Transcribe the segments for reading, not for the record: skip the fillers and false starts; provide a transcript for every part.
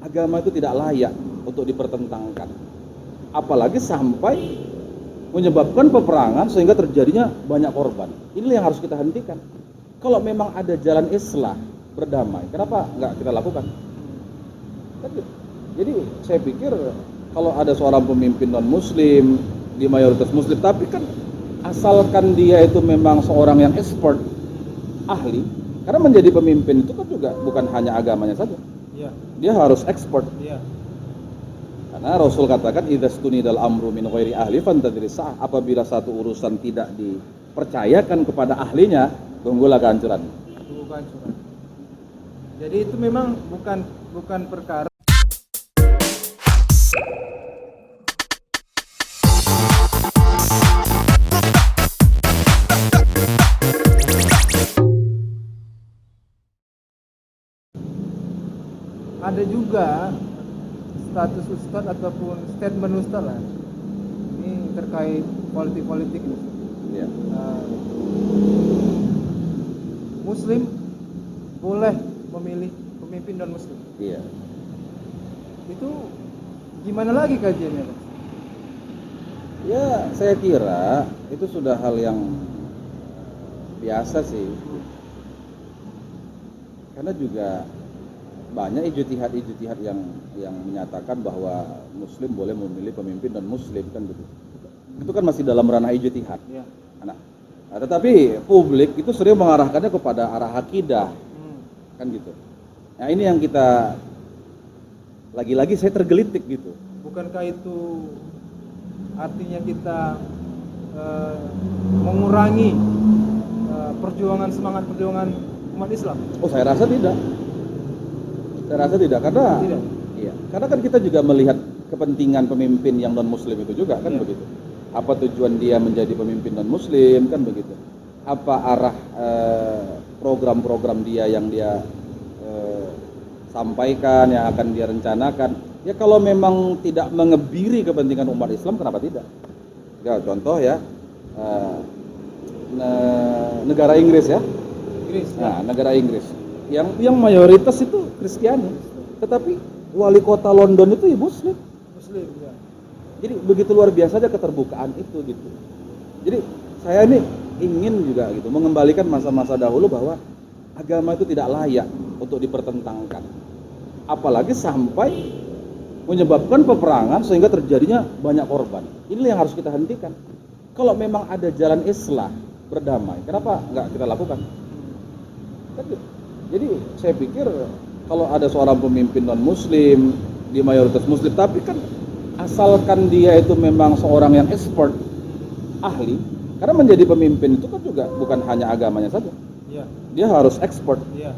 agama itu tidak layak untuk dipertentangkan, apalagi sampai menyebabkan peperangan sehingga terjadinya banyak korban. Ini yang harus kita hentikan. Kalau memang ada jalan islah berdamai, kenapa nggak kita lakukan? Jadi saya pikir kalau ada seorang pemimpin non muslim di mayoritas muslim, tapi kan asalkan dia itu memang seorang yang expert, ahli, karena menjadi pemimpin itu kan juga bukan hanya agamanya saja, Ya. dia harus expert. Ya. Karena Rasul katakan idzastunidal amru min ghairi ahli fantadris sah, apabila satu urusan tidak dipercayakan kepada ahlinya, tunggulah kehancuran. Bukan surat. Jadi itu memang bukan perkara. Ada juga status ustadz ataupun statement ustadz lah. Ini terkait politik ini. Ya. Muslim boleh memilih pemimpin non muslim. Iya. Itu gimana lagi kajiannya, Pak? Ya, saya kira itu sudah hal yang biasa sih. Karena juga banyak ijtihad yang menyatakan bahwa muslim boleh memilih pemimpin dan muslim kan begitu. Itu kan masih dalam ranah ijtihad. Ya. Nah, tetapi publik itu sering mengarahkannya kepada arah akidah. Kan gitu. Nah, ini yang kita lagi-lagi saya tergelitik gitu. Bukankah itu artinya kita mengurangi semangat perjuangan umat Islam? Oh, saya rasa tidak. Karena Tidak. iya, karena kan kita juga melihat kepentingan pemimpin yang non muslim itu juga kan begitu. Apa tujuan dia menjadi pemimpin non muslim kan begitu. Apa arah program-program dia yang dia sampaikan, yang akan dia rencanakan. Ya kalau memang tidak mengebiri kepentingan umat Islam, kenapa tidak? Ya, contoh ya, negara Inggris ya. Nah, negara Inggris yang mayoritas itu Kristiani, tetapi wali kota London itu ya Muslim. Ya. Jadi begitu luar biasa aja keterbukaan itu gitu. Jadi saya ini ingin juga gitu mengembalikan masa-masa dahulu bahwa agama itu tidak layak untuk dipertentangkan, apalagi sampai menyebabkan peperangan sehingga terjadinya banyak korban. Ini yang harus kita hentikan. Kalau memang ada jalan islah berdamai, kenapa nggak kita lakukan? Jadi saya pikir kalau ada seorang pemimpin non muslim di mayoritas muslim, tapi kan asalkan dia itu memang seorang yang expert, ahli, karena menjadi pemimpin itu kan juga bukan hanya agamanya saja. Ya. Dia harus expert. Ya.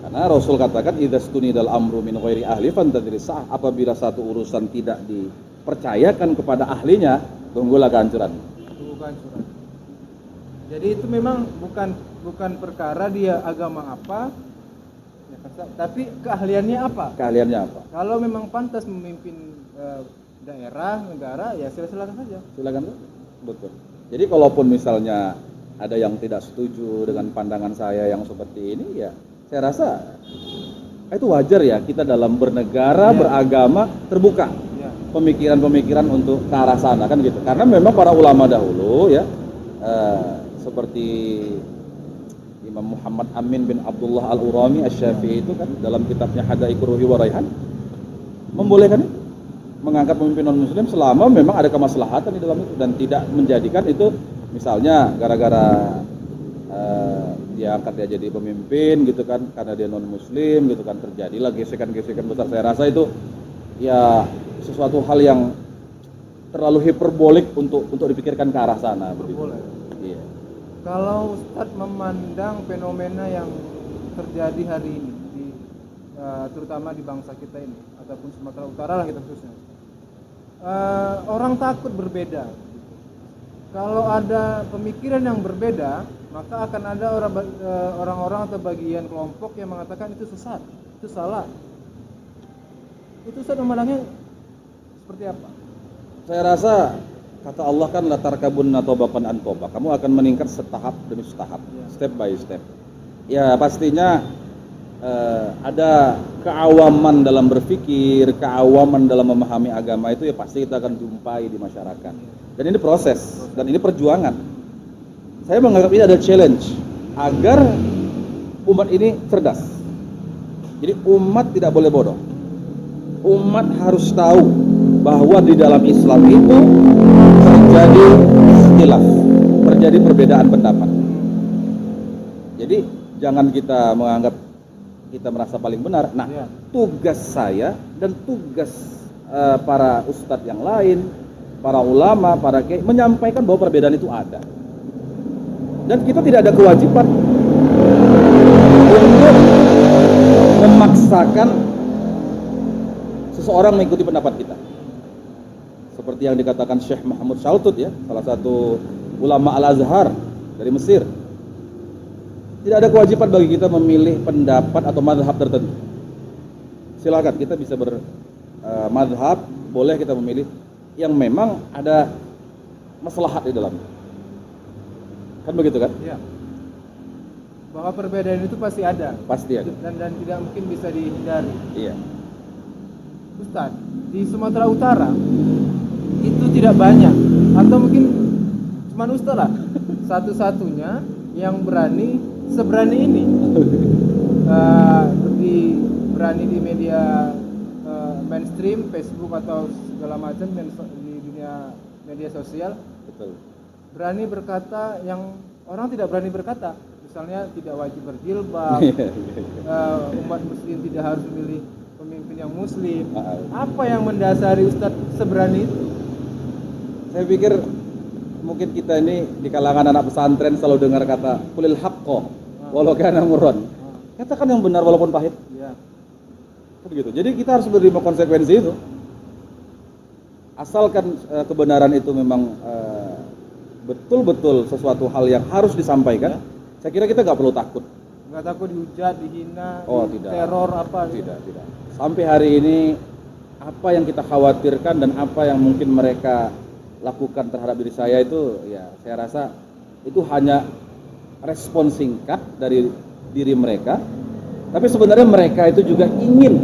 Karena Rasul katakan idzastunidal amru min ghairi ahli fantadris sah, apabila satu urusan tidak dipercayakan kepada ahlinya, tunggulah kehancuran. Bukan surat. Jadi itu memang bukan perkara dia agama apa, ya, tapi keahliannya apa. Kalau memang pantas memimpin daerah, negara, ya silakan saja. Silakan, betul. Jadi kalaupun misalnya ada yang tidak setuju dengan pandangan saya yang seperti ini, ya saya rasa itu wajar ya, kita dalam bernegara, beragama terbuka. Pemikiran-pemikiran untuk ke arah sana kan gitu. Karena memang para ulama dahulu ya seperti Imam Muhammad Amin bin Abdullah Al-Urami Asy-Syafi'i itu kan dalam kitabnya Hadaiqur Ruhi wa Raihan membolehkan itu, mengangkat pemimpin non muslim selama memang ada kemaslahatan di dalam itu dan tidak menjadikan itu misalnya gara-gara dia angkat dia jadi pemimpin gitu kan karena dia non muslim gitu kan, terjadilah gesekan-gesekan besar. Saya rasa itu ya sesuatu hal yang terlalu hiperbolik untuk dipikirkan ke arah sana begitu. Iya. Kalau Ustadz memandang fenomena yang terjadi hari ini terutama di bangsa kita ini ataupun Sumatera Utara lah kita khususnya, orang takut berbeda. Kalau ada pemikiran yang berbeda, maka akan ada orang-orang atau bagian kelompok yang mengatakan itu sesat, itu salah. Itu Ustadz memandangnya seperti apa? Saya rasa kata Allah kan la tarkabunna tobaqan an tobaq. Kamu akan meningkat setahap demi setahap, step by step. Ya pastinya ada keawaman dalam berpikir, keawaman dalam memahami agama itu ya pasti kita akan jumpai di masyarakat. Dan ini proses, dan ini perjuangan. Saya menganggap ini ada challenge agar umat ini cerdas. Jadi umat tidak boleh bodoh. Umat harus tahu bahwa di dalam Islam itu terjadi ikhtilaf, terjadi perbedaan pendapat. Jadi jangan kita menganggap kita merasa paling benar. Nah, tugas saya dan tugas para ustadz yang lain, para ulama, para kiai menyampaikan bahwa perbedaan itu ada. Dan kita tidak ada kewajiban untuk memaksakan seseorang mengikuti pendapat kita. Seperti yang dikatakan Syekh Muhammad Shaltut ya, salah satu ulama Al-Azhar dari Mesir. Tidak ada kewajiban bagi kita memilih pendapat atau mazhab tertentu. Silakan kita bisa bermadhab, boleh kita memilih yang memang ada maslahat di dalamnya. Kan begitu kan? Iya. Bahwa perbedaan itu pasti ada. Pasti ada. Dan tidak mungkin bisa dihindari. Iya. Ustaz, di Sumatera Utara itu tidak banyak, atau mungkin cuma Ustaz lah satu-satunya yang seberani ini berani di media mainstream, Facebook atau segala macam di dunia media sosial. Betul. Berani berkata yang orang tidak berani berkata, misalnya tidak wajib berjilbab, umat muslim tidak harus memilih pemimpin yang muslim. Apa yang mendasari Ustadz seberani itu? Saya pikir mungkin kita ini di kalangan anak pesantren selalu dengar kata kulil haqqo walau kana murran. Katakan yang benar walaupun pahit. Ya. Begitu. Jadi kita harus menerima konsekuensi itu. Asalkan kebenaran itu memang betul-betul sesuatu hal yang harus disampaikan, saya kira kita nggak perlu takut. Nggak takut dihujat, dihina, tidak. teror apa? Tidak. Sampai hari ini apa yang kita khawatirkan dan apa yang mungkin mereka lakukan terhadap diri saya itu, ya saya rasa itu hanya respon singkat dari diri mereka. Tapi sebenarnya mereka itu juga ingin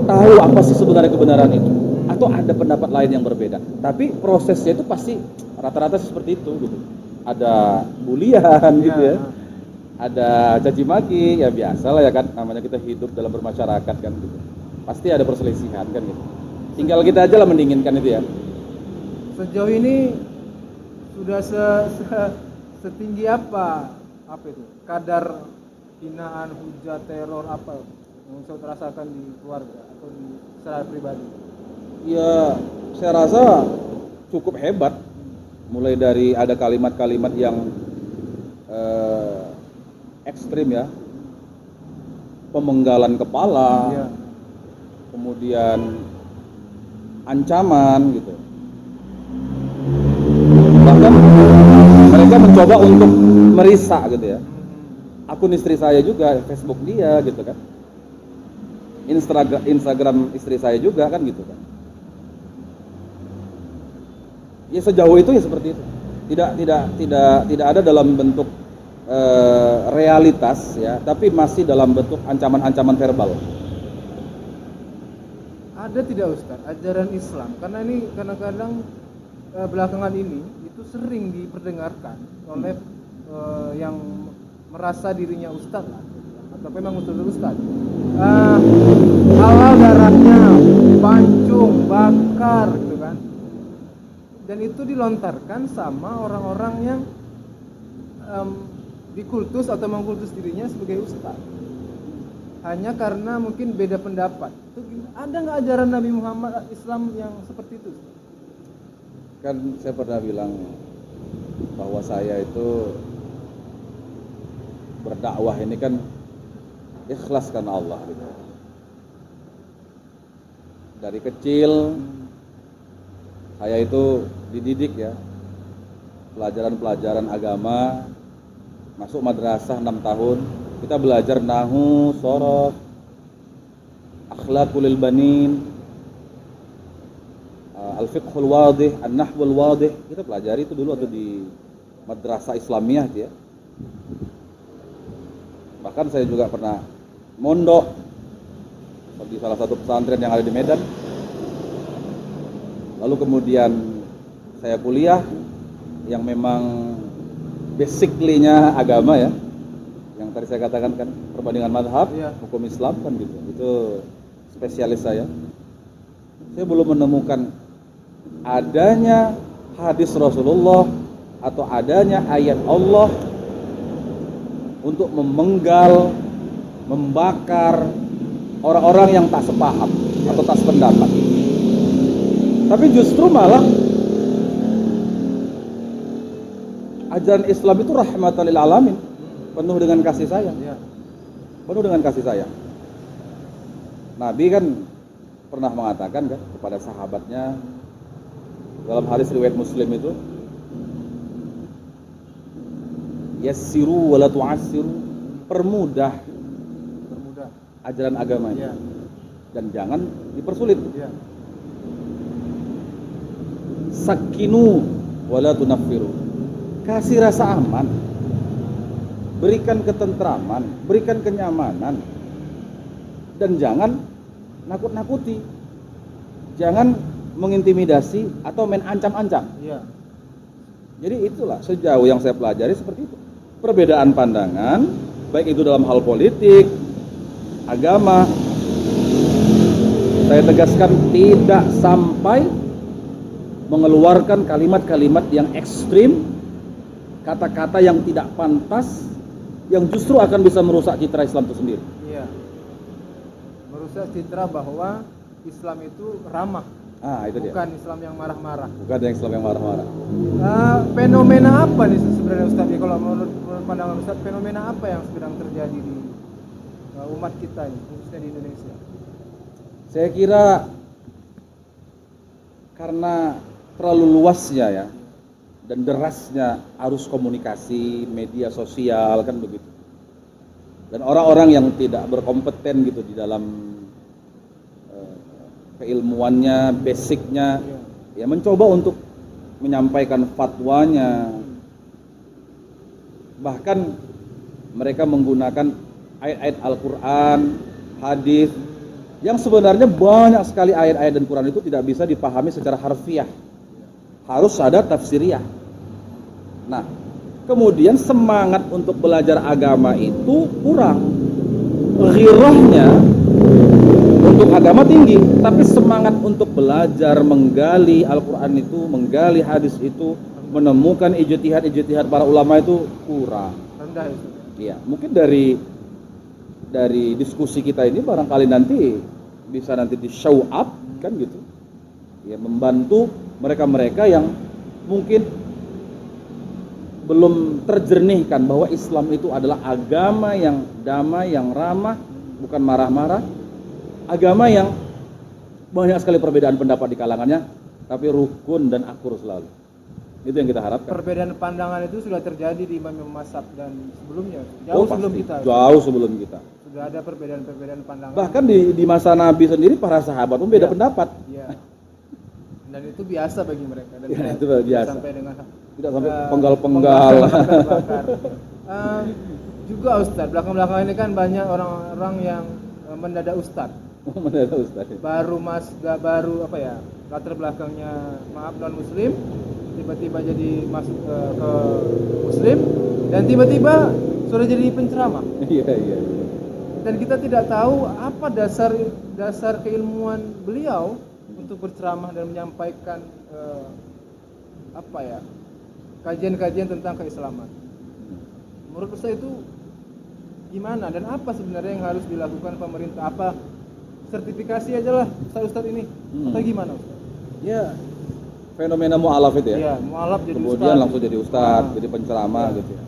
tahu apa sih sebenarnya kebenaran itu, atau ada pendapat lain yang berbeda. Tapi prosesnya itu pasti rata-rata seperti itu gitu. Ada bulian gitu ya. Ada caci maki, ya biasa lah ya kan, namanya kita hidup dalam bermasyarakat kan gitu. Pasti ada perselisihan kan gitu. Tinggal kita aja lah mendinginkan itu ya. Sejauh ini sudah setinggi apa itu kadar hinaan, hujat, teror apa yang saya terasakan di keluarga atau di secara pribadi? Ya saya rasa cukup hebat. Mulai dari ada kalimat-kalimat yang ekstrim ya, pemenggalan kepala, kemudian ancaman gitu. Bahkan mereka mencoba untuk merisak gitu ya. Akun istri saya juga, Facebook dia gitu kan, Instagram istri saya juga kan gitu kan. Ya sejauh itu ya seperti itu. Tidak ada dalam bentuk realitas ya, tapi masih dalam bentuk ancaman-ancaman verbal. Ada tidak Ustaz ajaran Islam? Karena ini kadang-kadang belakangan ini itu sering diperdengarkan oleh yang merasa dirinya Ustaz lah, atau memang Ustaz. Halal darahnya, pancung, bakar gitu kan. Dan itu dilontarkan sama orang-orang yang dikultus atau mengkultus dirinya sebagai ustaz hanya karena mungkin beda pendapat. Itu ada nggak ajaran Nabi Muhammad Islam yang seperti itu? Kan saya pernah bilang bahwa saya itu berdakwah ini kan ikhlas karena Allah gitu. Dari kecil saya itu dididik ya, pelajaran-pelajaran agama. Masuk madrasah 6 tahun, kita belajar nahu, shorof, akhlaqul banin, al-fiqhul wadih, an-nahwul wadih. Kita pelajari itu dulu atau di madrasah Islamiyah gitu ya. Bahkan saya juga pernah mondok di salah satu pesantren yang ada di Medan. Lalu kemudian saya kuliah yang memang basically-nya agama ya. Yang tadi saya katakan kan perbandingan mazhab, Iya. hukum Islam kan gitu. Itu spesialis saya. Saya belum menemukan adanya hadis Rasulullah atau adanya ayat Allah untuk memenggal, membakar orang-orang yang tak sepaham atau tak sependapat. Tapi justru malah ajaran Islam itu rahmatan lil alamin, penuh dengan kasih sayang. Ya. Penuh dengan kasih sayang. Nabi kan pernah mengatakan kan kepada sahabatnya dalam hadis riwayat Muslim itu, yassiru wa la tu'assiru, permudah ajaran agamanya Ya. dan jangan dipersulit. Ya. Sakinu wa la tunaffiru, kasih rasa aman, berikan ketentraman, berikan kenyamanan, dan jangan nakut-nakuti, jangan mengintimidasi atau main ancam-ancam. Ya. Jadi itulah sejauh yang saya pelajari seperti itu. Perbedaan pandangan, baik itu dalam hal politik, agama, saya tegaskan tidak sampai mengeluarkan kalimat-kalimat yang ekstrim, kata-kata yang tidak pantas, yang justru akan bisa merusak citra Islam itu sendiri. Iya. Merusak citra bahwa Islam itu ramah, Itu dia. bukan Islam yang marah-marah. Bukan yang Islam yang marah-marah. Fenomena apa nih sebenarnya Ustaz? Kalau menurut pandangan Ustaz, fenomena apa yang sedang terjadi di umat kita ini, khususnya di Indonesia? Saya kira karena terlalu luasnya ya dan derasnya arus komunikasi media sosial kan begitu, dan orang-orang yang tidak berkompeten gitu di dalam keilmuannya, basicnya, ya mencoba untuk menyampaikan fatwanya, bahkan mereka menggunakan ayat-ayat Al-Quran, hadis, yang sebenarnya banyak sekali ayat-ayat dan Quran itu tidak bisa dipahami secara harfiah, harus ada tafsiriyah. Nah, kemudian semangat untuk belajar agama itu kurang, ghirahnya untuk agama tinggi, tapi semangat untuk belajar, menggali Al-Quran itu, menggali hadis itu, menemukan ijtihad para ulama itu kurang. Rendah itu. Iya, mungkin dari diskusi kita ini barangkali nanti bisa nanti di show up kan gitu. Ya, membantu mereka-mereka yang mungkin belum terjernihkan bahwa Islam itu adalah agama yang damai, yang ramah, bukan marah-marah. Agama yang banyak sekali perbedaan pendapat di kalangannya, tapi rukun dan akur selalu. Itu yang kita harapkan. Perbedaan pandangan itu sudah terjadi di Imam Masab dan sebelumnya, jauh sebelum pasti. kita. Jauh sebelum kita. Sudah ada perbedaan pandangan. Bahkan di masa Nabi sendiri para sahabat pun beda pendapat. Iya. Dan itu biasa bagi mereka. Dan Ya, itu tidak biasa. sampai dengan Tidak sampai penggal-penggal. bakar-bakar. Juga Ustadz, belakang-belakang ini kan banyak orang-orang yang mendadak Ustadz. Mendadak Ustaz. Baru apa ya, latar belakangnya maaf non muslim, tiba-tiba jadi masuk ke muslim, dan tiba-tiba sudah jadi penceramah. Iya. Dan kita tidak tahu apa dasar keilmuan beliau untuk berceramah dan menyampaikan kajian-kajian tentang keislaman. Menurut saya itu gimana dan apa sebenarnya yang harus dilakukan pemerintah? Apa sertifikasi aja lah Ustaz ini atau gimana Ustaz? Ya, fenomena mu'alaf itu ya. Iya, mualaf jadi Kemudian ustaz. langsung jadi ustadz, jadi penceramah gitu ya.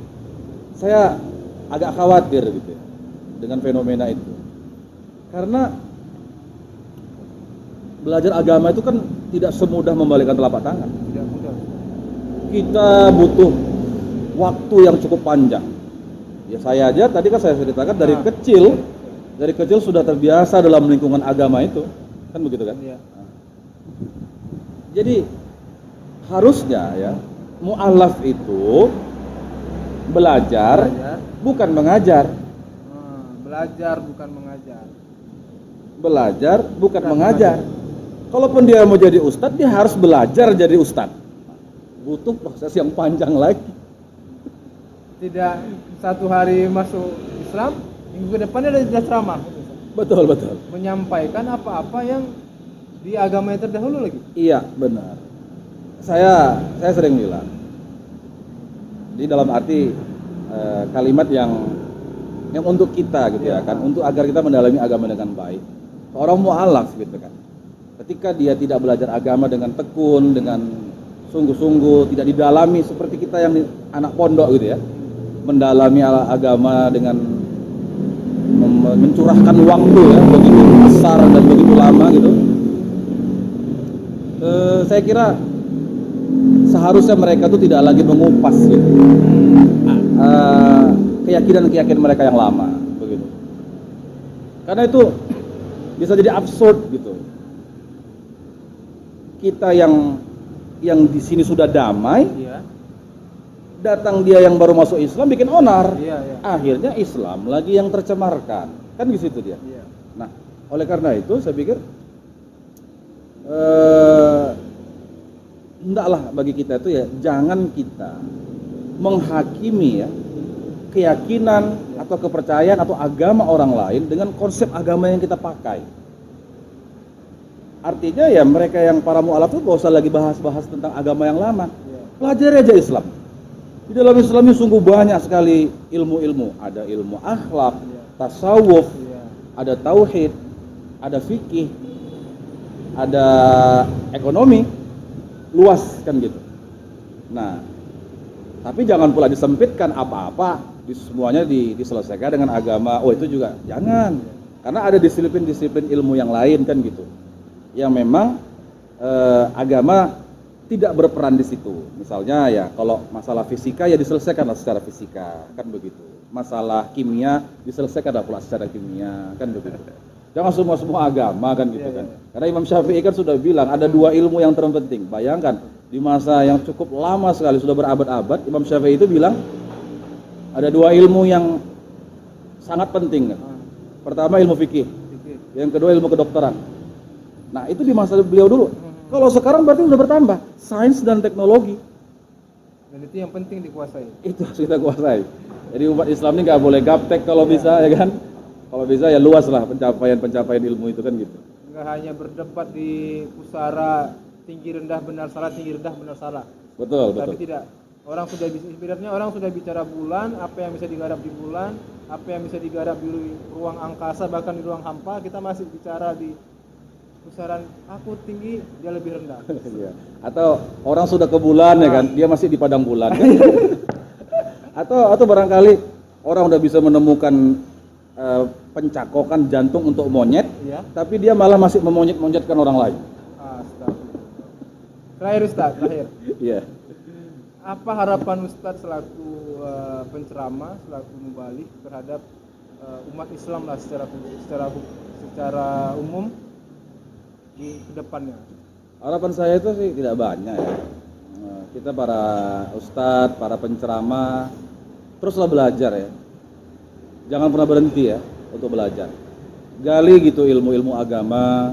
Saya agak khawatir gitu ya dengan fenomena itu. Karena belajar agama itu kan tidak semudah membalikkan telapak tangan. Tidak mudah. Kita butuh waktu yang cukup panjang. Ya saya aja tadi kan saya ceritakan dari kecil sudah terbiasa dalam lingkungan agama itu, kan begitu kan? Iya. Jadi harusnya ya mu'alaf itu belajar bukan mengajar. Belajar bukan mengajar. Belajar bukan mengajar. Kalaupun dia mau jadi ustadz, dia harus belajar jadi ustadz. Butuh proses yang panjang lagi. Tidak satu hari masuk Islam, minggu depannya ada ceramah. Betul, betul. Menyampaikan apa-apa yang di agama yang terdahulu lagi. Iya, benar. Saya sering bilang, di dalam arti kalimat yang untuk kita gitu ya kan, untuk agar kita mendalami agama dengan baik. Orang mu'alaf gitu kan. Ketika dia tidak belajar agama dengan tekun, dengan sungguh-sungguh, tidak didalami seperti kita yang anak pondok gitu ya, mendalami agama dengan mencurahkan waktu ya, begitu besar dan begitu lama gitu. Saya kira seharusnya mereka tuh tidak lagi mengupas gitu, keyakinan mereka yang lama begitu. Karena itu bisa jadi absurd gitu. Kita yang di sini sudah damai, datang dia yang baru masuk Islam bikin onar. Akhirnya Islam lagi yang tercemarkan. Kan di situ dia. Nah, oleh karena itu saya pikir hendaklah bagi kita itu ya, jangan kita menghakimi ya keyakinan atau kepercayaan atau agama orang lain dengan konsep agama yang kita pakai. Artinya ya mereka yang para mu'alaf itu gak usah lagi bahas-bahas tentang agama yang lama. Pelajari aja Islam. Di dalam Islam ini sungguh banyak sekali ilmu-ilmu. Ada ilmu akhlak, tasawuf, ada tauhid, ada fikih, ada ekonomi, luas kan gitu. Nah, tapi jangan pula disempitkan apa-apa, semuanya diselesaikan dengan agama. Oh itu juga jangan, karena ada disiplin-disiplin ilmu yang lain kan gitu, yang memang agama tidak berperan di situ. Misalnya ya kalau masalah fisika ya diselesaikanlah secara fisika kan begitu. Masalah kimia diselesaikanlah pula secara kimia kan begitu. Jangan semua agama kan gitu kan. Karena Imam Syafi'i kan sudah bilang ada dua ilmu yang terpenting. Bayangkan di masa yang cukup lama sekali, sudah berabad-abad, Imam Syafi'i itu bilang ada dua ilmu yang sangat penting kan. Pertama ilmu fikih, yang kedua ilmu kedokteran. Nah itu di masa beliau dulu. Kalau sekarang berarti sudah bertambah sains dan teknologi. Dan itu yang penting dikuasai. Itu harus kita kuasai. Jadi umat Islam ini nggak boleh gaptek kalau bisa ya kan. Kalau bisa ya luas lah pencapaian ilmu itu kan gitu. Nggak hanya berdebat di pusara tinggi rendah benar salah, tinggi rendah benar salah. Betul. Tapi tidak. Orang sudah bisa, ibaratnya orang sudah bicara bulan, apa yang bisa digarap di bulan, apa yang bisa digarap di ruang angkasa, bahkan di ruang hampa, kita masih bicara di pusaran aku tinggi, dia lebih rendah. Atau orang sudah ke bulan ya kan, dia masih di padang bulan kan? atau barangkali orang udah bisa menemukan pencakokan jantung untuk monyet, tapi dia malah masih memonyet-monyetkan orang lain. Terakhir Ustaz, Iya. Apa harapan Ustaz selaku penceramah, selaku mubalik terhadap umat Islam lah secara umum di kedepannya? Harapan saya itu sih tidak banyak ya. Kita para ustadz, para penceramah teruslah belajar ya. Jangan pernah berhenti ya untuk belajar. Gali gitu ilmu-ilmu agama.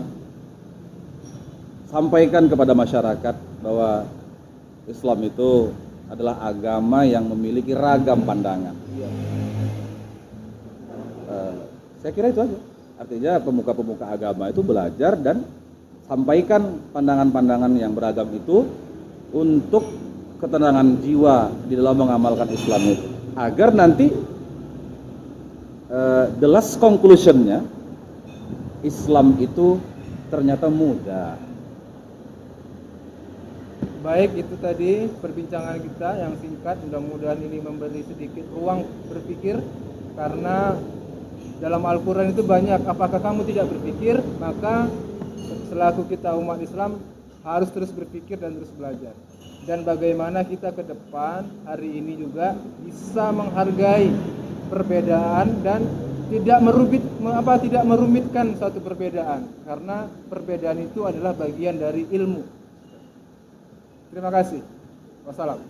Sampaikan kepada masyarakat bahwa Islam itu adalah agama yang memiliki ragam pandangan. Saya kira itu aja. Artinya pemuka-pemuka agama itu belajar dan sampaikan pandangan-pandangan yang beragam itu untuk ketenangan jiwa di dalam mengamalkan Islam itu, agar nanti the last conclusionnya Islam itu ternyata mudah. Baik, itu tadi perbincangan kita yang singkat. Mudah-mudahan ini memberi sedikit ruang berpikir, karena dalam Al-Quran itu banyak apakah kamu tidak berpikir, maka selaku kita umat Islam harus terus berpikir dan terus belajar. Dan bagaimana kita ke depan hari ini juga bisa menghargai perbedaan dan tidak merumitkan suatu perbedaan, karena perbedaan itu adalah bagian dari ilmu. Terima kasih. Wassalam.